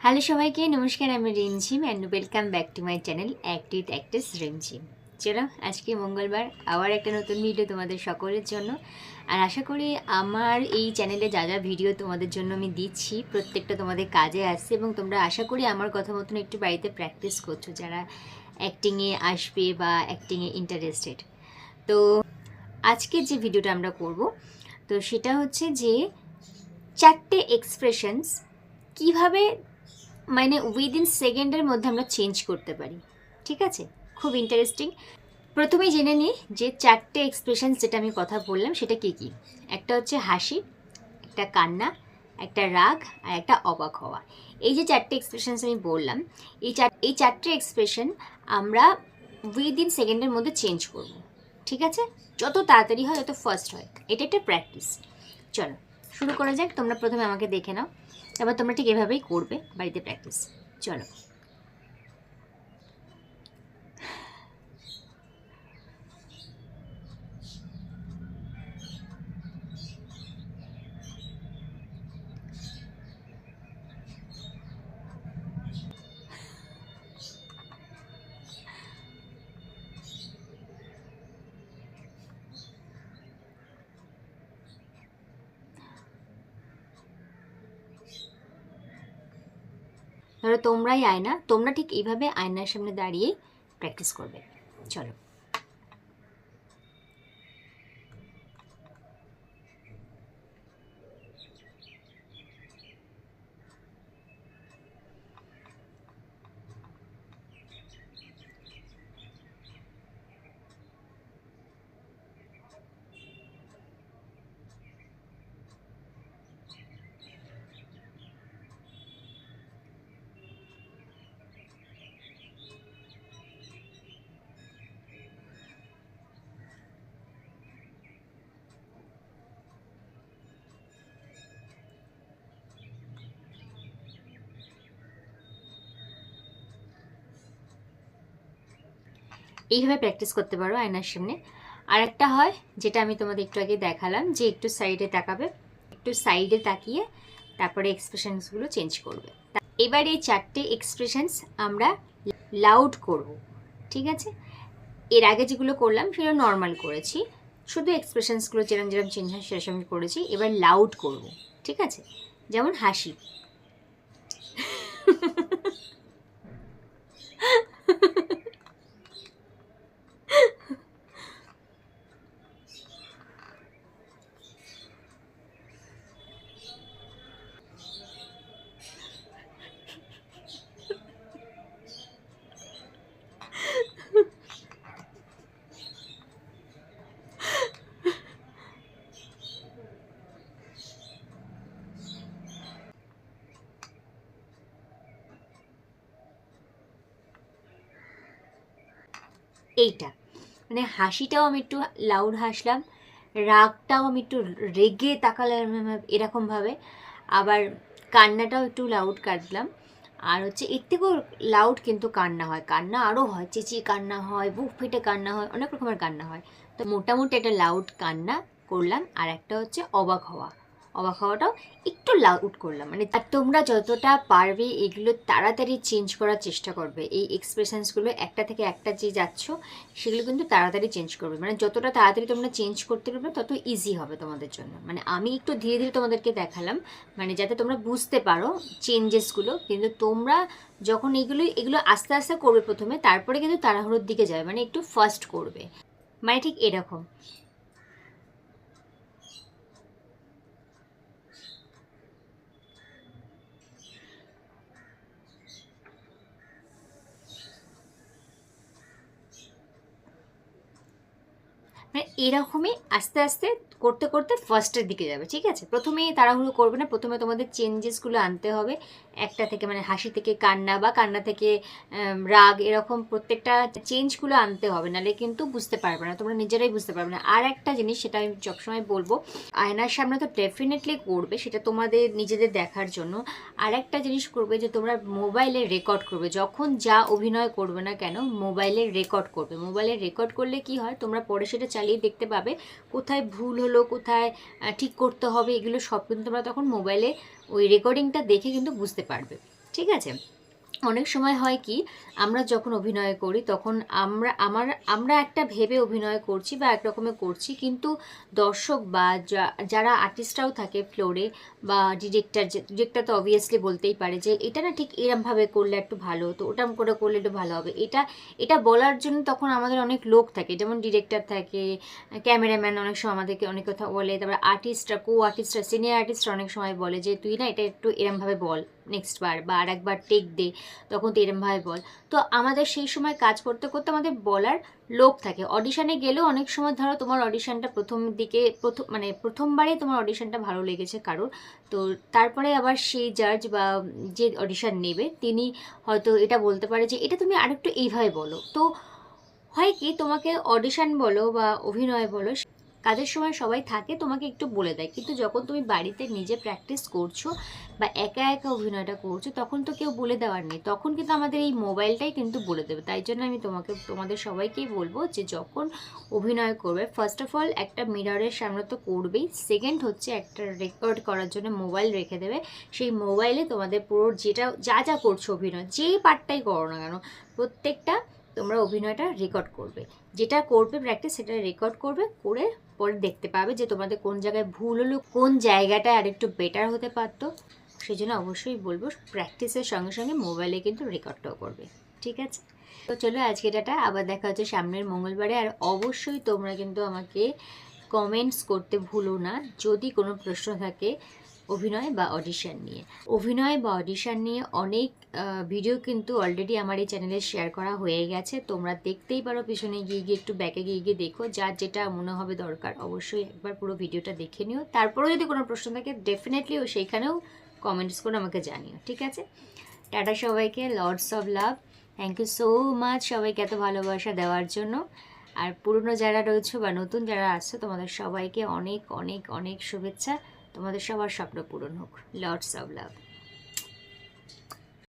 Hello সবাইকে নমস্কার, আমি Rimjhim and welcome back to my channel act with actress Rimjhim. চলো, আজকে মঙ্গলবার আবার একটা নতুন ভিডিও তোমাদের সকলের জন্য। আর আশা করি আমার এই চ্যানেলে যা যা ভিডিও তোমাদের জন্য আমি দিচ্ছি প্রত্যেকটা তোমাদের কাজে আসছে, এবং তোমরা আশা করি আমার কথা মতন একটু বাড়িতে প্র্যাকটিস করছো যারা অ্যাক্টিংয়ে আসবে বা অ্যাক্টিংয়ে ইন্টারেস্টেড। তো আজকে যে ভিডিওটা আমরা করব, তো সেটা হচ্ছে যে 4টে এক্সপ্রেশনস কীভাবে মানে উইদিন সেকেন্ডের মধ্যে আমরা চেঞ্জ করতে পারি। ঠিক আছে, খুব ইন্টারেস্টিং। প্রথমেই জেনে নিই যে 4টে এক্সপ্রেশন যেটা আমি কথা বললাম সেটা কী কী। একটা হচ্ছে হাসি, একটা কান্না, একটা রাগ, আর একটা অবাক হওয়া। এই যে 4টে এক্সপ্রেশনস আমি বললাম, এই 4টে এক্সপ্রেশন আমরা উইদিন সেকেন্ডের মধ্যে চেঞ্জ করব। ঠিক আছে, যত তাড়াতাড়ি হয় যত ফার্স্ট হয়, এটা একটা প্র্যাকটিস। চলো শুরু করা যাক। তোমরা প্রথমে আমাকে দেখে নাও, এবার তোমরা ঠিক এভাবেই করবে বাড়িতে প্র্যাকটিস। চলো। ধরো তোমরাই আয়না, তোমরা ঠিক এইভাবে আয়নার সামনে দাঁড়িয়ে প্র্যাকটিস করবে। চলো। এইভাবে প্র্যাকটিস করতে পারো আয়নার সামনে। আর একটা হয় যেটা আমি তোমাদের একটু আগে দেখালাম, যে একটু সাইডে তাকাবে, একটু সাইডে তাকিয়ে তারপরে এক্সপ্রেশনসগুলো চেঞ্জ করবে। এবার এই 4টে এক্সপ্রেশনস আমরা লাউড করব। ঠিক আছে, এর আগে যেগুলো করলাম সেগুলো নর্মাল করেছি, শুধু এক্সপ্রেশনসগুলো যেরকম যেরকম চেঞ্জ হয় সেরকম করেছি। এবার লাউড করব। ঠিক আছে, যেমন হাসি। এইটা মানে হাসিটাও আমি একটু লাউড হাসলাম, রাগটাও আমি একটু রেগে তাকালাম এরকমভাবে, আবার কান্নাটাও একটু লাউড কাটলাম। আর হচ্ছে এর থেকেও লাউড কিন্তু কান্না হয়, কান্না আরও হয়, চেঁচিয়ে কান্না হয়, বুক ফেটে কান্না হয়, অনেক রকমের কান্না হয়। তো মোটামুটি একটা লাউড কান্না করলাম। আর একটা হচ্ছে অবাক হওয়া, অবাক হওয়াটাও একটু লাউড করলাম। মানে তোমরা যতটা পারবে এগুলো তাড়াতাড়ি চেঞ্জ করার চেষ্টা করবে। এই এক্সপ্রেশনসগুলো একটা থেকে একটা যে যাচ্ছ সেগুলো কিন্তু তাড়াতাড়ি চেঞ্জ করবে। মানে যতটা তাড়াতাড়ি তোমরা চেঞ্জ করতে পারবে তত ইজি হবে তোমাদের জন্য। মানে আমি একটু ধীরে ধীরে তোমাদেরকে দেখালাম, মানে যাতে তোমরা বুঝতে পারো চেঞ্জেসগুলো। কিন্তু তোমরা যখন এগুলো আস্তে আস্তে করবে প্রথমে, তারপরে কিন্তু তাড়াহুড়োর দিকে যাবে, মানে একটু ফাস্ট করবে, মানে ঠিক এরকম। মানে এরকমই আস্তে আস্তে করতে করতে ফার্স্টের দিকে যাবে। ঠিক আছে, প্রথমেই তাড়াহুড়ো করবে না, প্রথমে তোমাদের চেঞ্জেসগুলো আনতে হবে। একটা থেকে মানে হাসি থেকে কান্না বা কান্না থেকে রাগ, এরকম প্রত্যেকটা চেঞ্জগুলো আনতে হবে, নাহলে কিন্তু বুঝতে পারবে না, তোমরা নিজেরাই বুঝতে পারবে না। আর একটা জিনিস, সেটা আমি সবসময় বলবো, আয়নার সামনে তো ডেফিনেটলি করবে, সেটা তোমাদের নিজেদের দেখার জন্য। আর একটা জিনিস করবে যে তোমরা মোবাইলে রেকর্ড করবে, যখন যা অভিনয় করবে না কেন মোবাইলে রেকর্ড করবে। মোবাইলে রেকর্ড করলে কি হয়, তোমরা পরে সেটা চালিয়ে দেখতে পাবে কোথায় ভুল হলো, কোথায় ঠিক করতে হবে, এগুলো সব কিন্তু তোমরা তখন মোবাইলে ওই রেকর্ডিংটা দেখে কিন্তু বুঝতে পারবে। ঠিক আছে। অনেক সময় হয় কি, আমরা যখন অভিনয় করি তখন আমরা একটা ভেবে অভিনয় করছি বা এক রকমের করছি, কিন্তু দর্শক বা যারা আর্টিস্টরাও থাকে ফ্লোরে বা ডিরেক্টর তো অবভিয়াসলি বলতেই পারে যে এটা না ঠিক এরমভাবে করলে একটু ভালো হতো, ওটাম করে করলে একটু ভালো হবে। এটা এটা বলার জন্য তখন আমাদের অনেক লোক থাকে, যেমন ডিরেক্টর থাকে, ক্যামেরাম্যান অনেক সময় আমাদেরকে অনেক কথা বলে, তারপর আর্টিস্টরা সিনিয়র আর্টিস্টরা অনেক সময় বলে যে তুই না এটা একটু এরমভাবে বল নেক্সট বার, বা আর একবার টেক দে, তখন তো এরমভাবে বল। তো আমাদের সেই সময় কাজ করতে করতে আমাদের বলার লোক থাকে। অডিশনে গেলেও অনেক সময় ধরো তোমার অডিশনটা প্রথমবারে তোমার অডিশনটা ভালো লেগেছে কারোর, তো তারপরে আবার সেই জাজ বা যে অডিশন নেবে তিনি হয়তো এটা বলতে পারে যে এটা তুমি আরেকটু এইভাবে বলো। তো হয় কি, তোমাকে অডিশন বলো বা অভিনয় বলো, কাজের সময় সবাই থাকে তোমাকে একটু বলে দেয়, কিন্তু যখন তুমি বাড়িতে নিজে প্র্যাকটিস করছো বা একা একা অভিনয়টা করছো তখন তো কেউ বলে দেওয়ার নেই, তখন কিন্তু আমাদের এই মোবাইলটাই কিন্তু বলে দেবে। তাই জন্য আমি তোমাদের সবাইকেই বলবো যে যখন অভিনয় করবে, ফার্স্ট অফ অল একটা মিররের সামনে তো করবেই, সেকেন্ড হচ্ছে একটা রেকর্ড করার জন্য মোবাইল রেখে দেবে। সেই মোবাইলে তোমাদের পুরো যা যা করছো অভিনয়, যেই পার্টটাই করো না কেন, প্রত্যেকটা তোমরা অভিনয়টা রেকর্ড করবে। যেটা করবে প্র্যাকটিস সেটা রেকর্ড করবে, করে পরে দেখতে পাবে যে তোমাদের কোন জায়গায় ভুল হলো, কোন জায়গাটা আরেকটু বেটার হতে পারতো। সেই জন্য অবশ্যই বলবো প্র্যাকটিসের সঙ্গে সঙ্গে মোবাইলে কিন্তু রেকর্ডটাও করবে। ঠিক আছে, তো চলো আজকে এটা আবার দেখা হচ্ছে সামনের মঙ্গলবারে। আর অবশ্যই তোমরা কিন্তু আমাকে কমেন্টস করতে ভুলো না যদি কোনো প্রশ্ন থাকে অভিনয় বা অডিশন নিয়ে অনেক ভিডিও কিন্তু অলরেডি আমার এই চ্যানেলে শেয়ার করা হয়ে গেছে। তোমরা দেখতেই পারো, পিছনে গিয়ে একটু ব্যাকে গিয়ে দেখো, যার যেটা মনে হবে দরকার অবশ্যই একবার পুরো ভিডিওটা দেখে নিও। তারপরেও যদি কোনো প্রশ্ন থাকে ডেফিনেটলি সেইখানেও কমেন্টস করে আমাকে জানিও। ঠিক আছে, টাটা সবাইকে, lords of love. Thank you so much সবাইকে এত ভালোবাসা দেওয়ার জন্য। আর পুরনো যারা রয়েছে বা নতুন যারা আসছো তোমাদের সবাইকে অনেক অনেক অনেক শুভেচ্ছা। তোমাদের সবার স্বপ্ন পূরণ হোক। Lords of love.